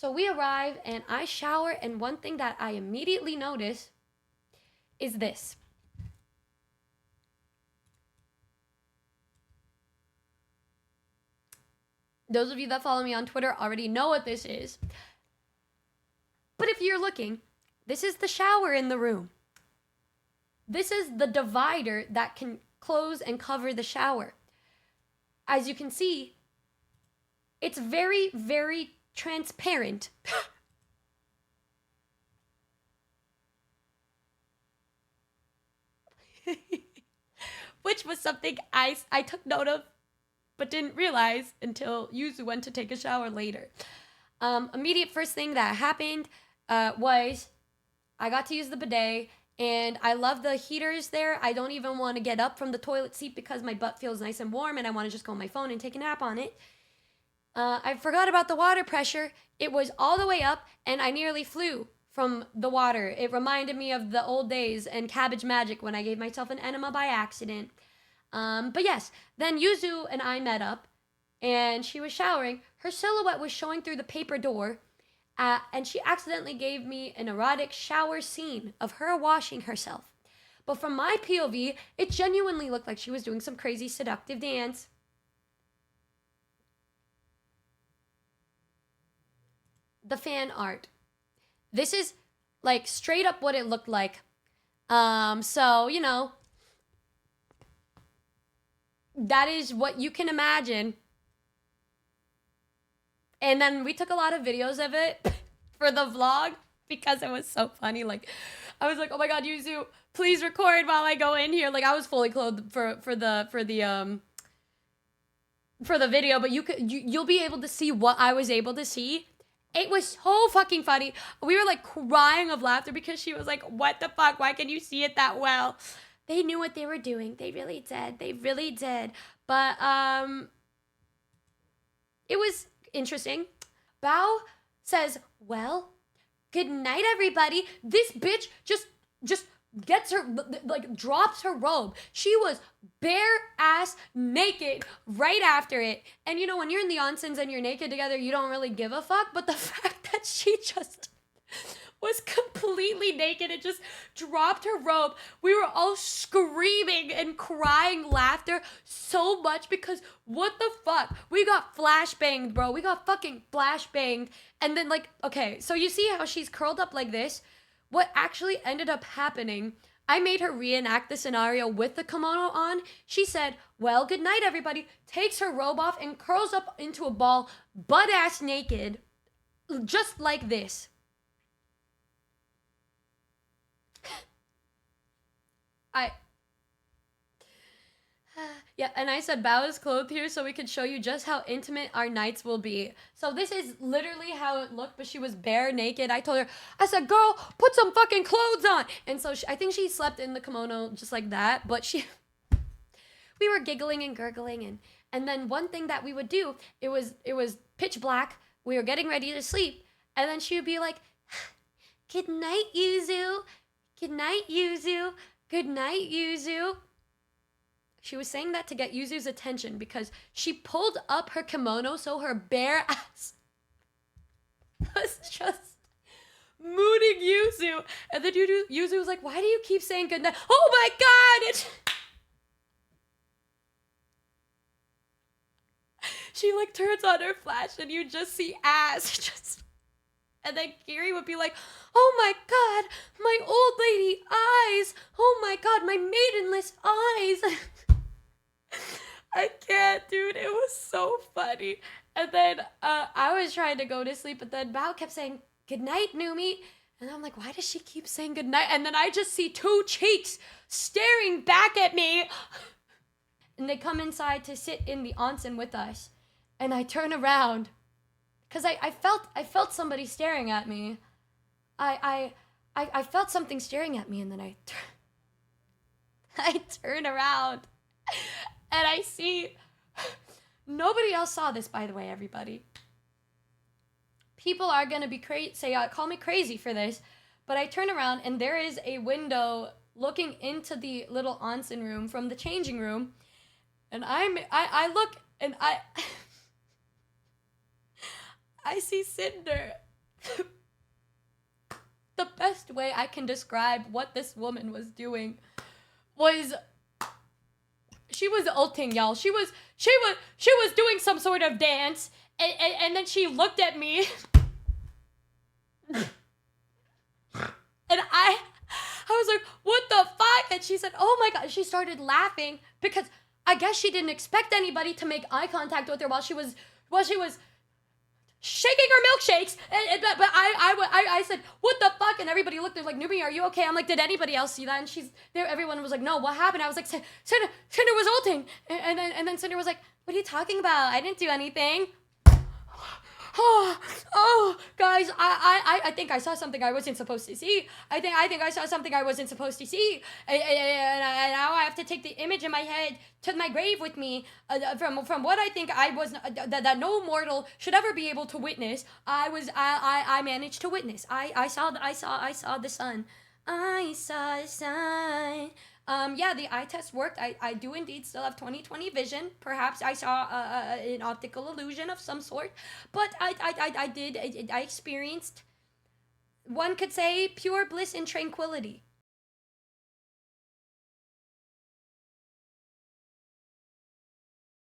So we arrive and I shower, and one thing that I immediately notice is this. Those of you that follow me on Twitter already know what this is. But if you're looking, this is the shower in the room. This is the divider that can close and cover the shower. As you can see, it's very, very transparent. Which was something I took note of, but didn't realize until Yuzu went to take a shower later. Immediate first thing that happened was I got to use the bidet, and I love the heaters there. I don't even want to get up from the toilet seat because my butt feels nice and warm, and I want to just go on my phone and take a nap on it. I forgot about the water pressure. It was all the way up, and I nearly flew from the water. It reminded me of the old days and Cabbage Magic when I gave myself an enema by accident. But yes, then Yuzu and I met up, and she was showering. Her silhouette was showing through the paper door, and she accidentally gave me an erotic shower scene of her washing herself. But from my POV, it genuinely looked like she was doing some crazy seductive dance. The fan art. This is like straight up what it looked like. So, you know, that is what you can imagine. And then we took a lot of videos of it for the vlog because it was so funny. Like, I was like, oh my God, Yuzu, please record while I go in here. Like, I was fully clothed for the video, but you'll be able to see what I was able to see. It was so fucking funny. We were like crying of laughter because she was like, what the fuck? Why can you see it that well? They knew what they were doing. They really did. They really did. But it was interesting. Bao says, well, good night, everybody. This bitch just gets her, like, drops her robe. She was bare ass naked right after it. And you know, when you're in the onsens and you're naked together, you don't really give a fuck. But the fact that she just was completely naked and just dropped her robe, we were all screaming and crying laughter so much because what the fuck? We got flashbanged, bro. We got fucking flashbanged. And then, like, okay, so you see how she's curled up like this? What actually ended up happening, I made her reenact the scenario with the kimono on. She said, well, good night, everybody, takes her robe off and curls up into a ball, butt-ass naked, just like this. Yeah, and I said Bao is clothed here so we could show you just how intimate our nights will be. So this is literally how it looked, but she was bare naked. I told her, I said, girl, put some fucking clothes on. And so I think she slept in the kimono just like that, but we were giggling and gurgling. And then one thing that we would do, it was pitch black. We were getting ready to sleep. And then she would be like, good night, Yuzu. Good night, Yuzu. Good night, Yuzu. She was saying that to get Yuzu's attention because she pulled up her kimono so her bare ass was just mooning Yuzu. And then Yuzu was like, why do you keep saying goodnight? Oh my God! She like turns on her flash and you just see ass. And then Kiri would be like, oh my God, my old lady eyes. Oh my God, my maidenless eyes. I can't, dude. It was so funny. And then I was trying to go to sleep, but then Bao kept saying, good night, Numi. And I'm like, why does she keep saying good night? And then I just see two cheeks staring back at me. And they come inside to sit in the onsen with us. And I turn around because I felt somebody staring at me. I felt something staring at me, and then I turn around and I see, nobody else saw this, by the way, everybody. People are gonna be call me crazy for this, but I turn around and there is a window looking into the little onsen room from the changing room, and I look and I see Cinder The best way I can describe what this woman was doing was she was ulting, y'all. She was doing some sort of dance, and then she looked at me, and I was like, what the fuck? And she said, oh my god. She started laughing because I guess she didn't expect anybody to make eye contact with her while she was shaking her milkshakes. But I said, what the fuck? And everybody looked at me like, Numi, are you okay? I'm like, did anybody else see that? And she's there. Everyone was like, no, what happened? I was like, Cinder was ulting. And then Cinder was like, what are you talking about? I didn't do anything. Oh, guys, I think I saw something I wasn't supposed to see. I think I saw something I wasn't supposed to see. And now I have to take the image in my head to my grave with me from what I think I was that no mortal should ever be able to witness. I managed to witness. I saw the sun. I saw the sun. Yeah, the eye test worked. I do indeed still have 20/20 vision. Perhaps I saw an optical illusion of some sort, but I experienced, one could say, pure bliss and tranquility.